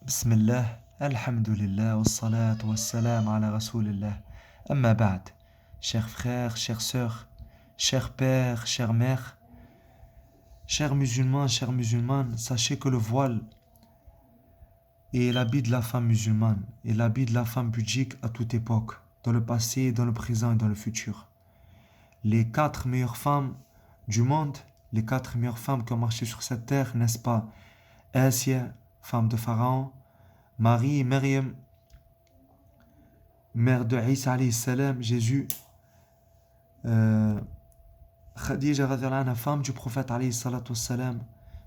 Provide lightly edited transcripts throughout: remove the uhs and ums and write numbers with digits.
Bismillah, alhamdulillah, wassalat wassalam ala rasoulillah. Amma ba'd. Chers frères, chères sœurs, chers pères, chères mères, chers musulmans, chères musulmanes, sachez que le voile est l'habit de la femme musulmane et l'habit de la femme bouddhique à toute époque, dans le passé, dans le présent et dans le futur. Les 4 meilleures femmes du monde, les 4 meilleures femmes qui ont marché sur cette terre, n'est-ce pas? Asia, femme de Pharaon, Marie, Maryam, mère de Isa alayhi salam, Jésus, Khadija radiallahu anha, femme du prophète alayhi salatu salam,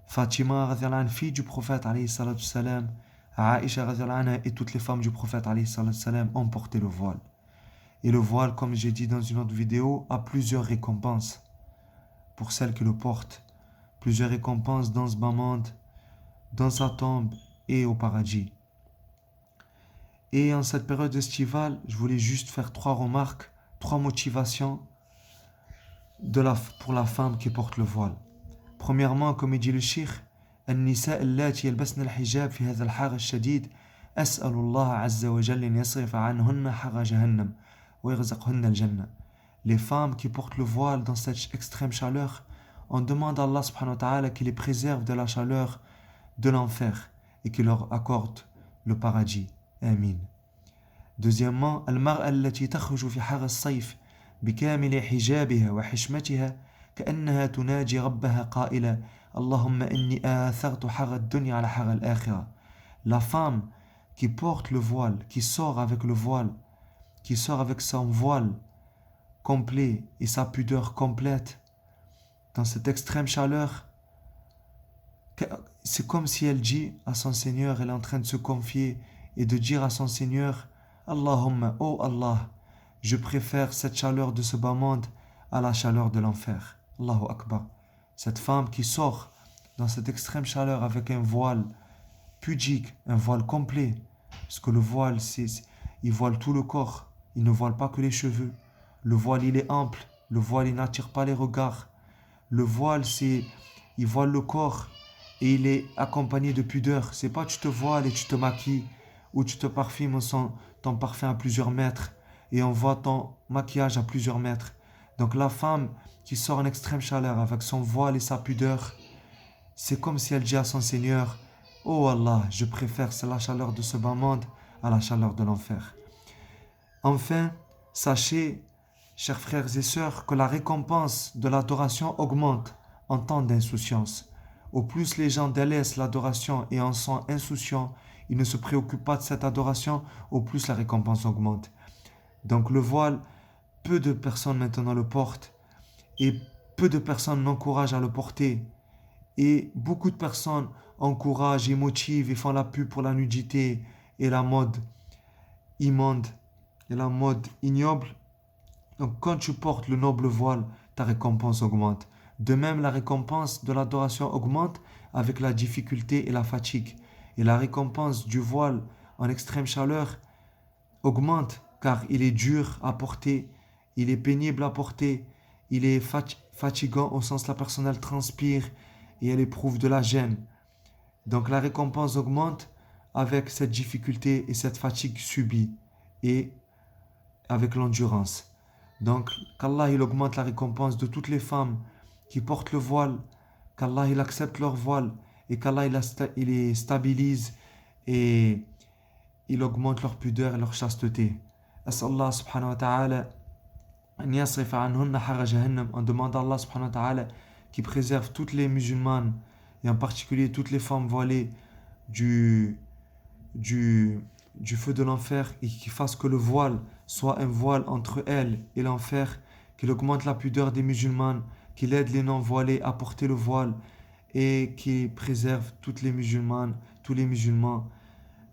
Fatima radiallahu anha, fille du prophète alayhi salatu salam, Aïcha radiallahu anha et toutes les femmes du prophète alayhi salatu salam ont porté le voile. Et le voile, comme j'ai dit dans une autre vidéo, a plusieurs récompenses pour celles qui le portent. Plusieurs récompenses dans ce bas monde, dans sa tombe et au paradis. Et en cette période estivale, je voulais juste faire 3 remarques, 3 motivations pour la femme qui porte le voile. Premièrement, comme il dit le cheikh, النساء اللاتي يلبسن الحجاب في هذا الحر الشديد أسأل الله عز وجل أن يصرف عنهن حر جهنم ويرزقهن الجنة. Les femmes qui portent le voile dans cette extrême chaleur, on demande à Allah subhanahu wa ta'ala qu'il les préserve de la chaleur de l'enfer et qu'il leur accorde le paradis. Amin. Deuxièmement, المرأة التي تخرج في حر الصيف بكامل حجابها وحشمتها كأنها تناجي ربها قائلة اللهم إني آثرت حر الدنيا على حر الآخرة. La femme qui porte le voile, qui sort avec le voile, qui sort avec son voile complet et sa pudeur complète dans cette extrême chaleur, c'est comme si elle dit à son Seigneur, elle est en train de se confier et de dire à son Seigneur, Allahumma, oh Allah, je préfère cette chaleur de ce bas monde à la chaleur de l'enfer. Allahu Akbar. Cette femme qui sort dans cette extrême chaleur avec un voile pudique, un voile complet, parce que le voile, il voile tout le corps, il ne voile pas que les cheveux. Le voile, il est ample, le voile, il n'attire pas les regards. Le voile, il voile le corps et il est accompagné de pudeur. C'est pas tu te voiles et tu te maquilles ou tu te parfumes, on sent ton parfum à plusieurs mètres et on voit ton maquillage à plusieurs mètres. Donc la femme qui sort en extrême chaleur avec son voile et sa pudeur, c'est comme si elle dit à son Seigneur, oh Allah, je préfère la chaleur de ce bas monde à la chaleur de l'enfer. Enfin, sachez, chers frères et sœurs, que la récompense de l'adoration augmente en temps d'insouciance. Au plus les gens délaissent l'adoration et en sont insouciants, ils ne se préoccupent pas de cette adoration, au plus la récompense augmente. Donc le voile, peu de personnes maintenant le portent et peu de personnes n'encouragent à le porter. Et beaucoup de personnes encouragent et motivent et font la pub pour la nudité et la mode immonde et la mode ignoble. Donc quand tu portes le noble voile, ta récompense augmente. De même, la récompense de l'adoration augmente avec la difficulté et la fatigue. Et la récompense du voile en extrême chaleur augmente car il est dur à porter, il est pénible à porter, il est fatigant au sens la personne elle transpire et elle éprouve de la gêne. Donc la récompense augmente avec cette difficulté et cette fatigue subie et avec l'endurance. Donc qu'Allah il augmente la récompense de toutes les femmes qui portent le voile, qu'Allah il accepte leur voile et qu'Allah il les stabilise et il augmente leur pudeur et leur chasteté. As'Allah subhanahu wa ta'ala an yasrifa anhunna hara jahannam. On demande à Allah subhanahu wa ta'ala qui préserve toutes les musulmanes et en particulier toutes les femmes voilées du feu de l'enfer et qui fasse que le voile soit un voile entre elles et l'enfer, qu'il augmente la pudeur des musulmanes, qu'il aide les non-voilés à porter le voile et qui préserve toutes les musulmanes, tous les musulmans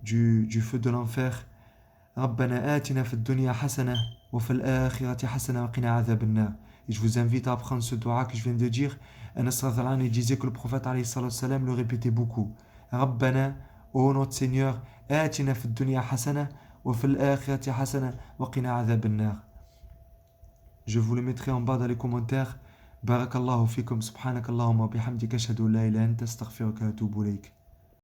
du feu de l'enfer. ربنا آتنا في الدنيا حسنة وفي الآخرة حسنة وقنا عذاب النار. Et je vous invite à apprendre ce dua que je viens de dire. Anas radhiyallahu anhu disait que le prophète alayhi salam le répétait beaucoup. ربنا, ô notre Seigneur, آتنا في الدنيا حسنة وفي الآخرة حسنة وقنا عذاب النار. Je vous le mettrai en bas dans les commentaires. بارك الله فيكم سبحانك اللهم وبحمدك أشهد أن لا إله إلا أنت أستغفرك وأتوب إليك.